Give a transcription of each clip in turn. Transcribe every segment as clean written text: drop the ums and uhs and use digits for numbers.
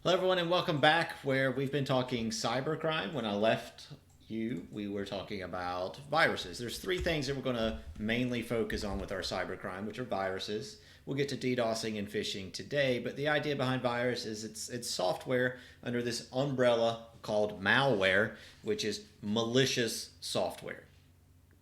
Hello, everyone, and welcome back. Where we've been talking cybercrime. When I left you, we were talking about viruses. There's three things that we're going to mainly focus on with our cybercrime, which are viruses. We'll get to DDoSing and phishing today, but the idea behind virus is it's software under this umbrella called malware, which is malicious software.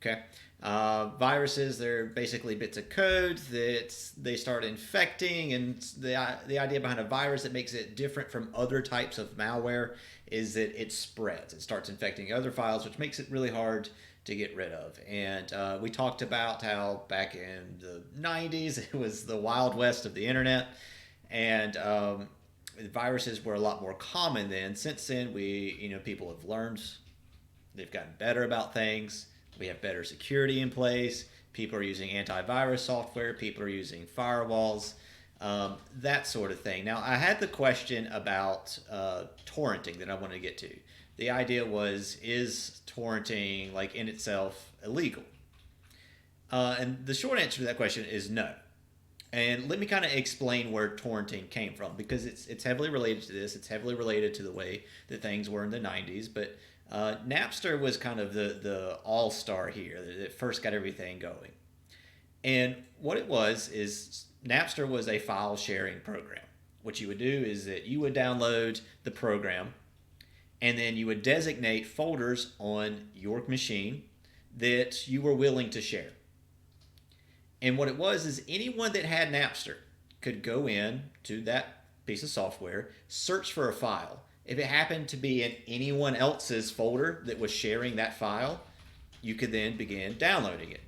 Okay. Viruses, they're basically bits of code that they start infecting, and the idea behind a virus that makes it different from other types of malware is that it spreads. It starts infecting other files, which makes it really hard to get rid of. And we talked about how back in the 90s, it was the Wild West of the internet, and viruses were a lot more common then. Since then, people have learned, they've gotten better about things. We have better security in place. People are using antivirus software. People are using firewalls, that sort of thing. Now, I had the question about torrenting that I wanted to get to. The idea was, is torrenting, like in itself, illegal? And the short answer to that question is no. And let me kind of explain where torrenting came from, because it's heavily related to this. It's heavily related to the way that things were in the 90s. But Napster was kind of the all-star here that first got everything going. And what it was is Napster was a file sharing program. What you would do is that you would download the program, and then you would designate folders on your machine that you were willing to share. And what it was is anyone that had Napster could go in to that piece of software, search for a file. If it happened to be in anyone else's folder that was sharing that file, you could then begin downloading it.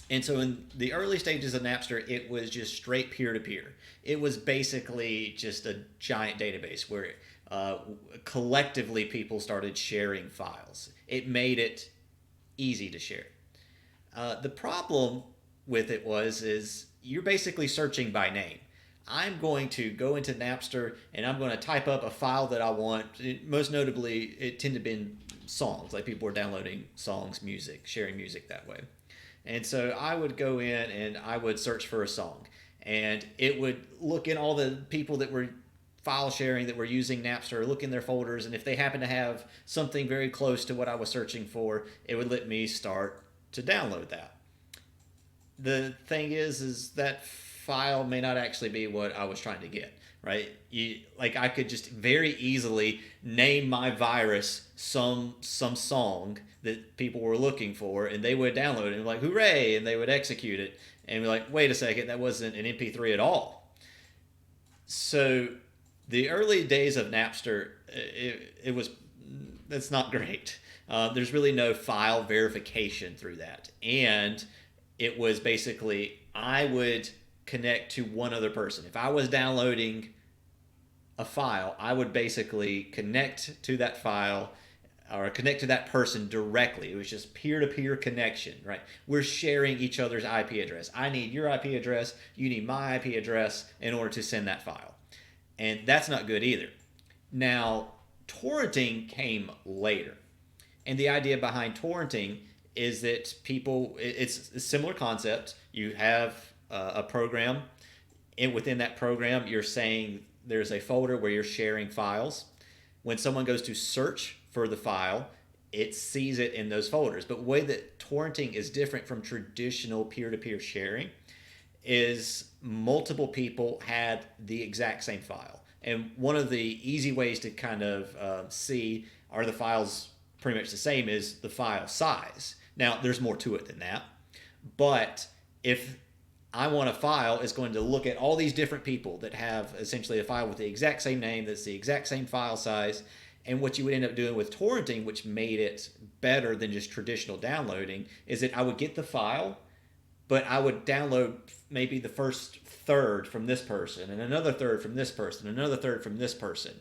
And so in the early stages of Napster, it was just straight peer-to-peer. It was basically just a giant database where collectively people started sharing files. It made it easy to share. The problem with it is you're basically searching by name. I'm going to go into Napster and I'm going to type up a file that I want. Most notably, it tended to be songs, like people were downloading songs, music, sharing music that way. And so I would go in and I would search for a song, and it would look in all the people that were file sharing that were using Napster, look in their folders, and if they happen to have something very close to what I was searching for, it would let me start to download that. The thing is that file may not actually be what I was trying to get, right? I could just very easily name my virus some song that people were looking for, and they would download it and be like, hooray, and they would execute it and be like, wait a second, that wasn't an MP3 at all. So the early days of Napster, it was, that's not great. There's really no file verification through that. And it was basically, I would connect to one other person. If I was downloading a file, I would basically connect to that file or connect to that person directly. It was just peer-to-peer connection, right? We're sharing each other's IP address. I need your IP address, you need my IP address in order to send that file. And that's not good either. Now, torrenting came later. And the idea behind torrenting is that it's a similar concept. You have a program, and within that program, you're saying there's a folder where you're sharing files. When someone goes to search for the file, it sees it in those folders. But the way that torrenting is different from traditional peer-to-peer sharing is multiple people had the exact same file. And one of the easy ways to kind of see are the files pretty much the same is the file size. Now, there's more to it than that. But if I want a file, it's going to look at all these different people that have essentially a file with the exact same name, that's the exact same file size. And what you would end up doing with torrenting, which made it better than just traditional downloading, is that I would get the file, but I would download maybe the first third from this person, and another third from this person, another third from this person,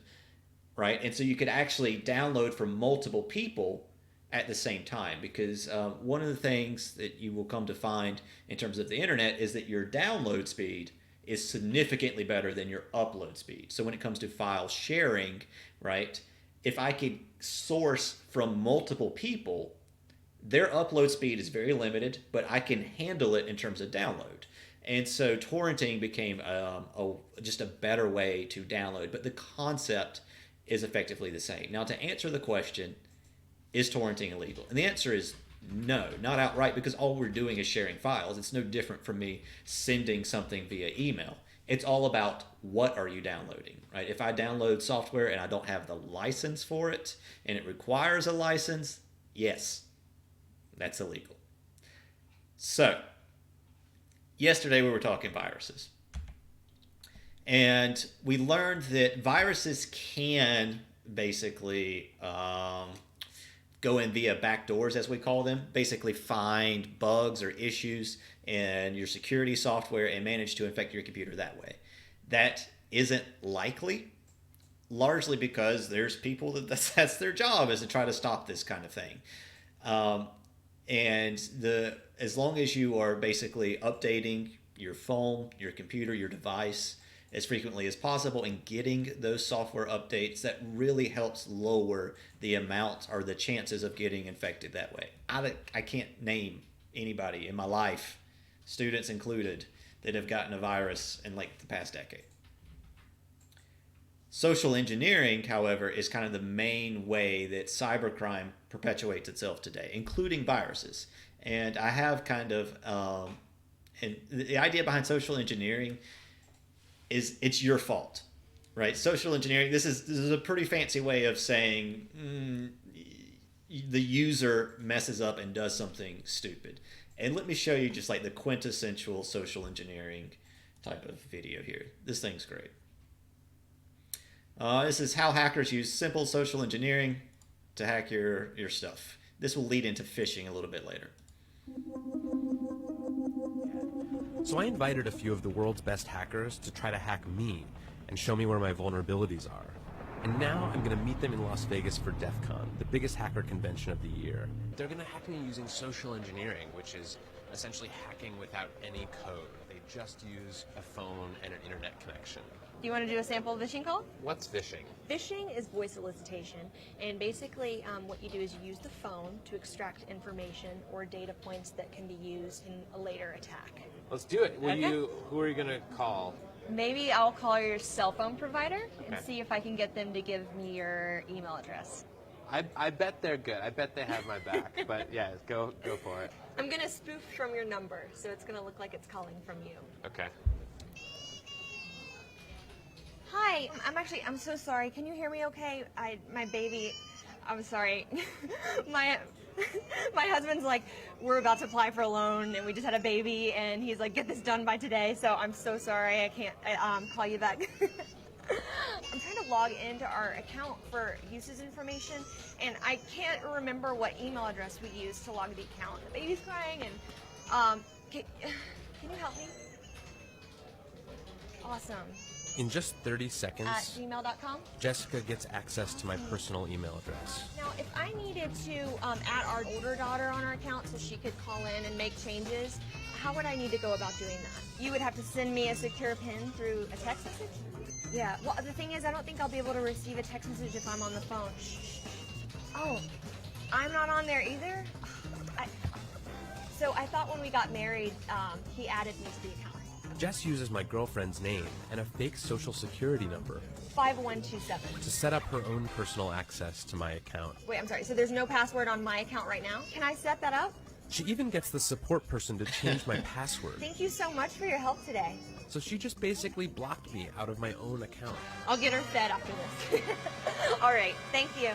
right? And so you could actually download from multiple people at the same time, because one of the things that you will come to find in terms of the internet is that your download speed is significantly better than your upload speed. So when it comes to file sharing, right, if I could source from multiple people, their upload speed is very limited, but I can handle it in terms of download. And so torrenting became just a better way to download. But the concept is effectively the same. Now, to answer the question, is torrenting illegal? And the answer is no, not outright, because all we're doing is sharing files. It's no different from me sending something via email. It's all about what are you downloading, right? If I download software and I don't have the license for it and it requires a license, yes, that's illegal. So, yesterday we were talking viruses. And we learned that viruses can basically go in via backdoors, as we call them, basically find bugs or issues in your security software and manage to infect your computer that way. That isn't likely, largely because there's people that's their job, is to try to stop this kind of thing. As long as you are basically updating your phone, your computer, your device as frequently as possible and getting those software updates, that really helps lower the amount or the chances of getting infected that way. I can't name anybody in my life, students included, that have gotten a virus in like the past decade. Social engineering, however, is kind of the main way that cybercrime perpetuates itself today, including viruses. And I have kind of, and the idea behind social engineering is it's your fault, right? Social engineering, this is a pretty fancy way of saying the user messes up and does something stupid. And let me show you just like the quintessential social engineering type of video here. This thing's great. This is how hackers use simple social engineering to hack your stuff. This will lead into phishing a little bit later. So I invited a few of the world's best hackers to try to hack me and show me where my vulnerabilities are. And now I'm going to meet them in Las Vegas for DEF CON, the biggest hacker convention of the year. They're going to hack me using social engineering, which is essentially hacking without any code. They just use a phone and an internet connection. Do you want to do a sample phishing call? What's phishing? Phishing is voice solicitation, and basically what you do is you use the phone to extract information or data points that can be used in a later attack. Let's do it. Okay. Who are you going to call? Maybe I'll call your cell phone provider and see if I can get them to give me your email address. I bet they're good. I bet they have my back. But yeah, go for it. I'm going to spoof from your number, so it's going to look like it's calling from you. Okay. Hi, I'm so sorry. Can you hear me okay? My baby, I'm sorry. my husband's like, we're about to apply for a loan and we just had a baby and he's like, get this done by today. So I'm so sorry. I can't call you back. I'm trying to log into our account for usage information and I can't remember what email address we used to log the account. The baby's crying and can you help me? Awesome. In just 30 seconds, At gmail.com? Jessica gets access to my personal email address. Now, if I needed to add our older daughter on our account so she could call in and make changes, how would I need to go about doing that? You would have to send me a secure PIN through a text message? Yeah, well, the thing is, I don't think I'll be able to receive a text message if I'm on the phone. Oh, I'm not on there either? So I thought when we got married, he added me to the account. Jess uses my girlfriend's name and a fake social security number 5127. to set up her own personal access to my account. Wait, I'm sorry, so there's no password on my account right now? Can I set that up? She even gets the support person to change my password. Thank you so much for your help today. So she just basically blocked me out of my own account. I'll get her fed after this. All right, thank you.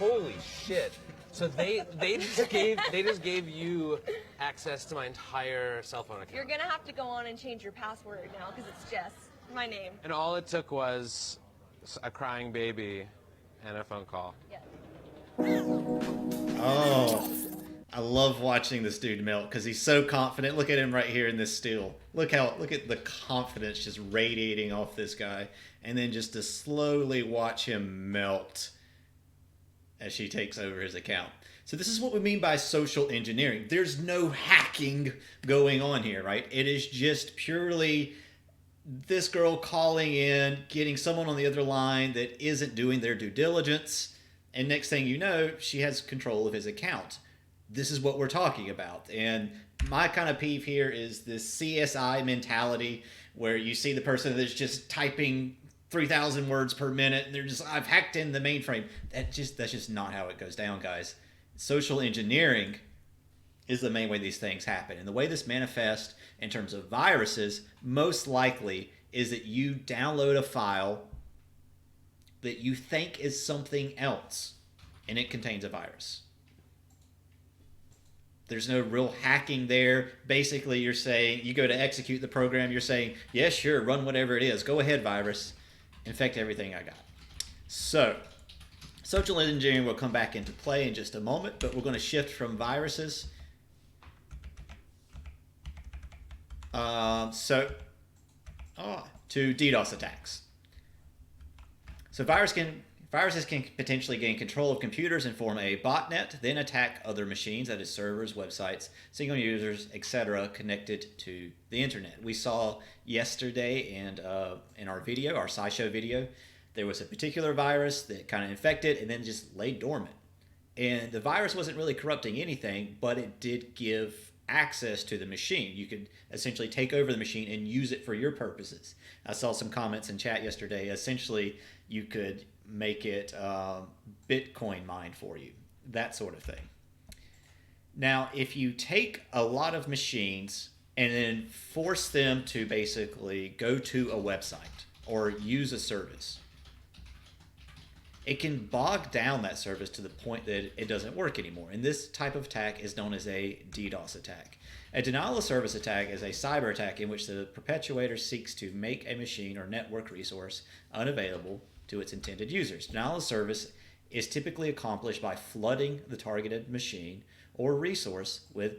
Holy shit. So they just gave you access to my entire cell phone account. You're gonna have to go on and change your password now because it's Jess, my name. And all it took was a crying baby and a phone call. Yeah. Oh, I love watching this dude melt because he's so confident. Look at him right here in this still. Look at the confidence just radiating off this guy, and then just to slowly watch him melt as she takes over his account. So this is what we mean by social engineering. There's no hacking going on here, right? It is just purely this girl calling in, getting someone on the other line that isn't doing their due diligence, and next thing you know, she has control of his account. this is what we're talking about. And my kind of peeve here is this CSI mentality where you see the person that's just typing 3,000 words per minute and they're just, I've hacked in the mainframe. That's just not how it goes down, guys. Social engineering is the main way these things happen. And the way this manifests in terms of viruses, most likely is that you download a file that you think is something else and it contains a virus. There's no real hacking there. Basically, you're saying, you go to execute the program, you're saying, yeah, sure, run whatever it is. Go ahead, virus. Infect everything I got. So, social engineering will come back into play in just a moment, but we're going to shift from viruses. To DDoS attacks. So viruses can potentially gain control of computers and form a botnet, then attack other machines, that is servers, websites, single users, etc., connected to the internet. We saw yesterday and in our video, our SciShow video, there was a particular virus that kind of infected and then just lay dormant. And the virus wasn't really corrupting anything, but it did give access to the machine. You could essentially take over the machine and use it for your purposes. I saw some comments in chat yesterday. Essentially, you could make it Bitcoin mine for you, that sort of thing. Now, if you take a lot of machines and then force them to basically go to a website or use a service, it can bog down that service to the point that it doesn't work anymore. And this type of attack is known as a DDoS attack. A denial of service attack is a cyber attack in which the perpetuator seeks to make a machine or network resource unavailable to its intended users. Denial of service is typically accomplished by flooding the targeted machine or resource with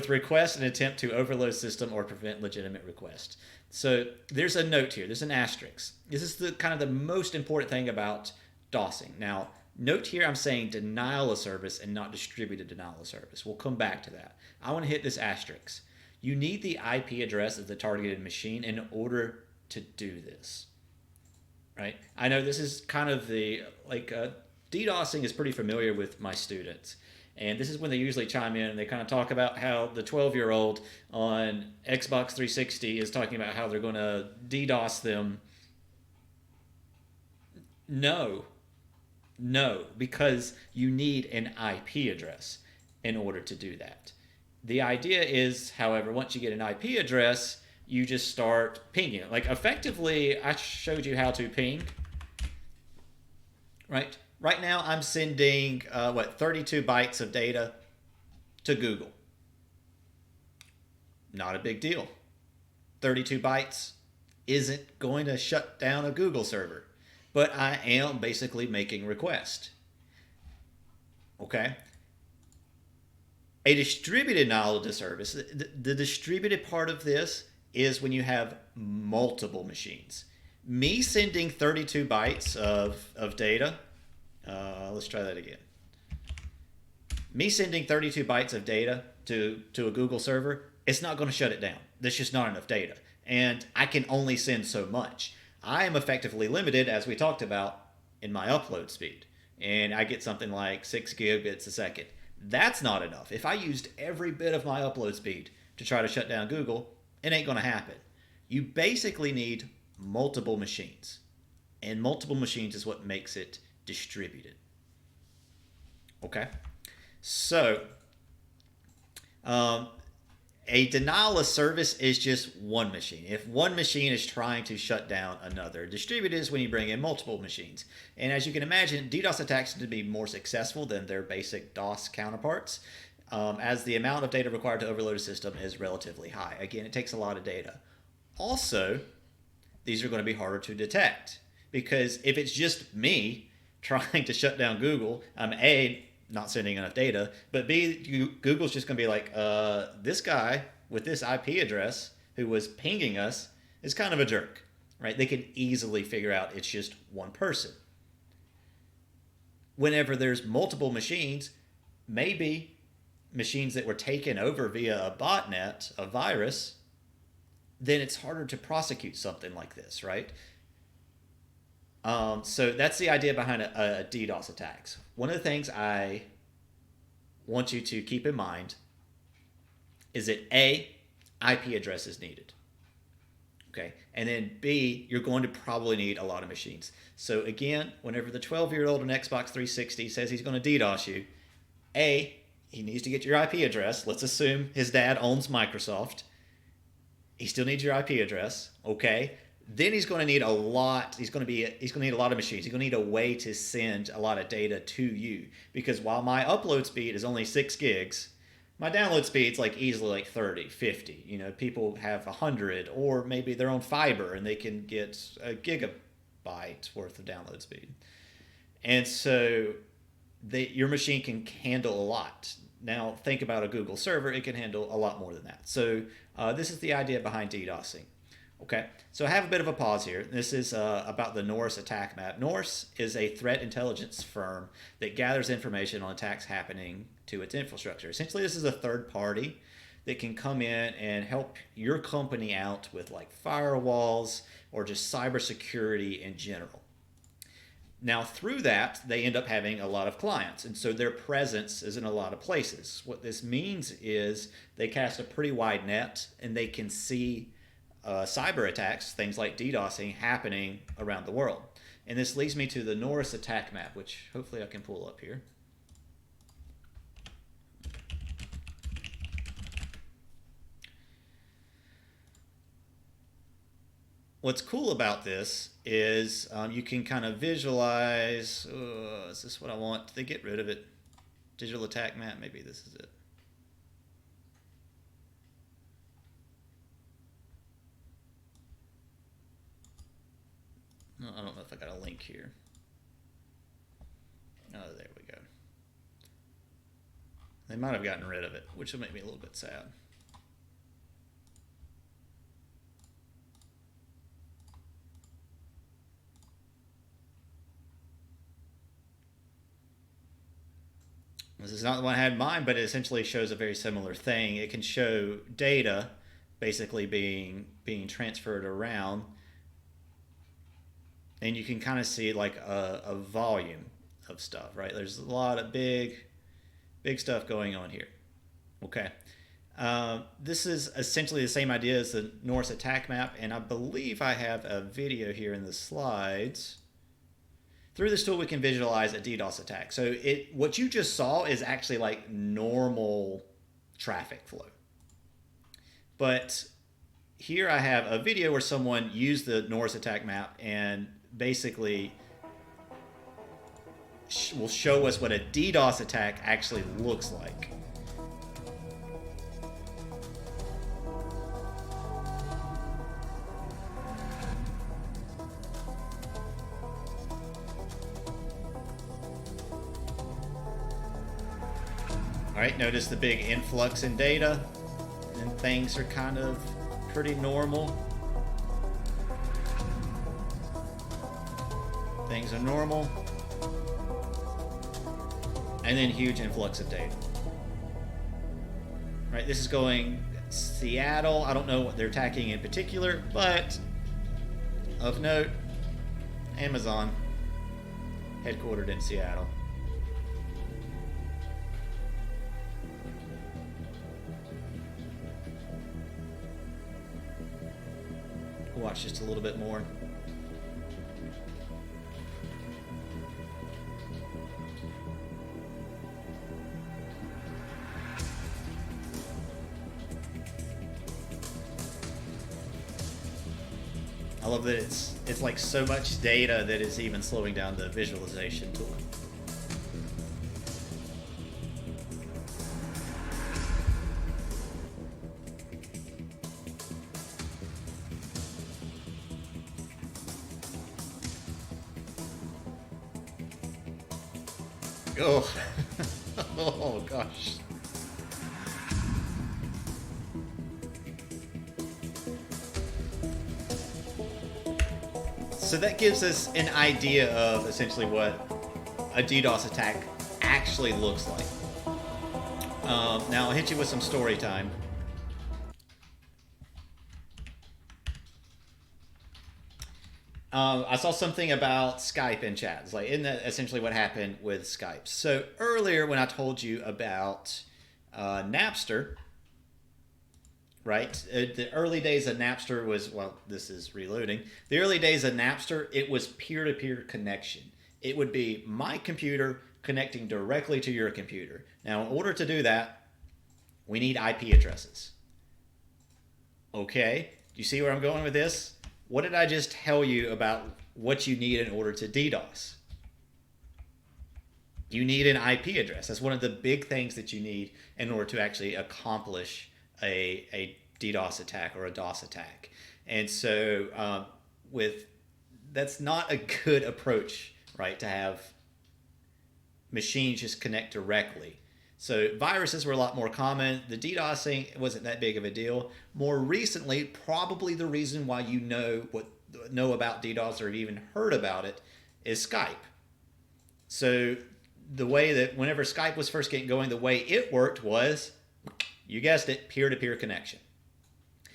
requests and attempt to overload system or prevent legitimate requests. So there's a note here. There's an asterisk. This is the kind of the most important thing about DOSing. Now, note here I'm saying denial of service and not distributed denial of service. We'll come back to that. I want to hit this asterisk. You need the IP address of the targeted machine in order to do this. Right? I know this is kind of the, DDoSing is pretty familiar with my students. And this is when they usually chime in and they kind of talk about how the 12-year-old on Xbox 360 is talking about how they're going to DDoS them. No, because you an IP address in order to do that. The idea is, however, once you get an IP address, you just start pinging it. Like, effectively, I showed you how to ping, right? Right now, I'm sending, 32 bytes of data to Google. Not a big deal. 32 bytes isn't going to shut down a Google server. But I am basically making requests. Okay? A distributed denial of service. The distributed part of this is when you have multiple machines. Me sending 32 bytes of data. Let's try that again. Me sending 32 bytes of data to a Google server, it's not going to shut it down. There's just not enough data. And I can only send so much. I am effectively limited, as we talked about, in my upload speed. And I get something like 6 gigabits a second. That's not enough. If I used every bit of my upload speed to try to shut down Google, it ain't going to happen. You basically need multiple machines. And multiple machines is what makes it distributed. Okay? So, a denial of service is just one machine. If one machine is trying to shut down another. Distributed is when you bring in multiple machines. And as you can imagine, DDoS attacks tend to be more successful than their basic DOS counterparts, as the amount of data required to overload a system is relatively high. Again, it takes a lot of data. Also, these are going to be harder to detect, because if it's just me trying to shut down Google, I'm A, not sending enough data, but B, Google's just going to be like, this guy with this IP address who was pinging us is kind of a jerk, right? They can easily figure out it's just one person. Whenever there's multiple machines, maybe machines that were taken over via a botnet, a virus, then it's harder to prosecute something like this, right? So that's the idea behind a DDoS attacks. One of the things I want you to keep in mind is that A, IP address is needed. Okay, and then B, you're going to probably need a lot of machines. So again, whenever the 12-year-old on Xbox 360 says he's going to DDoS you, A, he needs to get your IP address. Let's assume his dad owns Microsoft. He still needs your IP address. Okay, then he's going to need a lot. He's going to need a lot of machines. He's going to need a way to send a lot of data to you, because while my upload speed is only 6 gigs, my download speed's like easily like 30, 50. You know, people have 100, or maybe they're on fiber and they can get a gigabyte worth of download speed. And so your machine can handle a lot. Now think about a Google server, it can handle a lot more than that. So this is the idea behind DDoSing. Okay, so I have a bit of a pause here. This is about the Norse attack map. Norse is a threat intelligence firm that gathers information on attacks happening to its infrastructure. Essentially, this is a third party that can come in and help your company out with like firewalls or just cybersecurity in general. Now, through that, they end up having a lot of clients, and so their presence is in a lot of places. What this means is they cast a pretty wide net, and they can see cyber attacks, things like DDoSing, happening around the world. And this leads me to the Norse attack map, which hopefully I can pull up here. What's cool about this is you can kind of visualize, is this what I want? Did they get rid of it? Digital attack map, maybe this is it. I don't know if I got a link here. Oh, there we go. They might have gotten rid of it, which will make me a little bit sad. This is not the one I had in mind, but it essentially shows a very similar thing. It can show data basically being transferred around, and you can kind of see like a volume of stuff, right? There's a lot of big stuff going on here. Okay. This is essentially the same idea as the Norse attack map, and I believe I have a video here in the slides. Through this tool, we can visualize a DDoS attack. So what you just saw is actually like normal traffic flow. But here I have a video where someone used the Norse attack map and basically will show us what a DDoS attack actually looks like. All right, notice the big influx in data, and things are kind of pretty normal. Things are normal. And then huge influx of data. Right, this is going Seattle. I don't know what they're attacking in particular, but of note, Amazon, headquartered in Seattle. Watch just a little bit more. I love that it's like so much data that it's even slowing down the visualization tool. Oh, oh gosh. So that gives us an idea of essentially what a DDoS attack actually looks like. Now I'll hit you with some story time. I saw something about Skype in chat. It's like, isn't that essentially what happened with Skype? So earlier when I told you about Napster, right? The early days of Napster was, well, this is reloading. The early days of Napster, it was peer-to-peer connection. It would be my computer connecting directly to your computer. Now, in order to do that, we need IP addresses. Okay, do you see where I'm going with this? What did I just tell you about what you need in order to DDoS? You need an IP address. That's one of the big things that you need in order to actually accomplish a DDoS attack or a DOS attack. And so that's not a good approach, right, to have machines just connect directly. So viruses were a lot more common. The DDoSing wasn't that big of a deal. More recently, probably the reason why you know about DDoS or even heard about it is Skype. So the way that whenever Skype was first getting going, the way it worked was, you guessed it, peer-to-peer connection.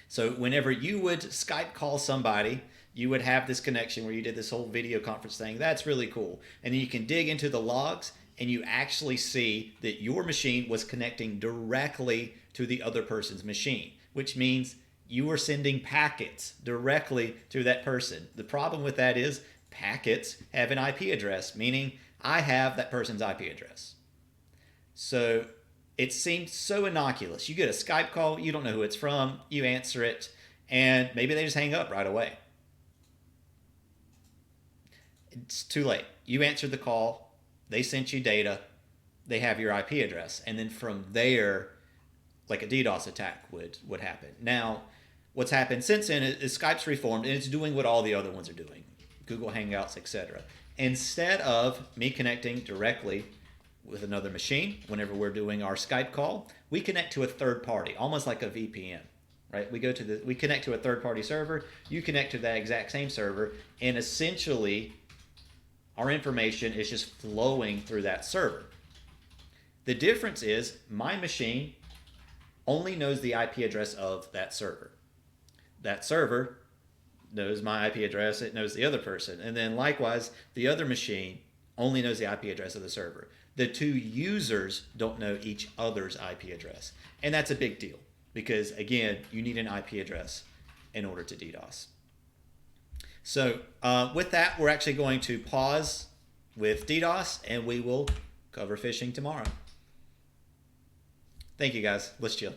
So whenever you would Skype call somebody, you would have this connection where you did this whole video conference thing. That's really cool. And then you can dig into the logs and you actually see that your machine was connecting directly to the other person's machine, which means you were sending packets directly to that person. The problem with that is packets have an IP address, meaning I have that person's IP address. So it seems so innocuous. You get a Skype call, you don't know who it's from, you answer it, and maybe they just hang up right away. It's too late. You answered the call, they sent you data, they have your IP address, and then from there, like a DDoS attack would happen. Now, what's happened since then is Skype's reformed, and it's doing what all the other ones are doing, Google Hangouts, etc. Instead of me connecting directly with another machine, whenever we're doing our Skype call, we connect to a third party, almost like a VPN, right? We connect to a third party server, you connect to that exact same server, and essentially our information is just flowing through that server. The difference is my machine only knows the IP address of that server. That server knows my IP address, it knows the other person. And then likewise, the other machine only knows the IP address of the server. The two users don't know each other's IP address. And that's a big deal because, again, you need an IP address in order to DDoS. So with that, we're actually going to pause with DDoS, and we will cover phishing tomorrow. Thank you, guys. Let's chill.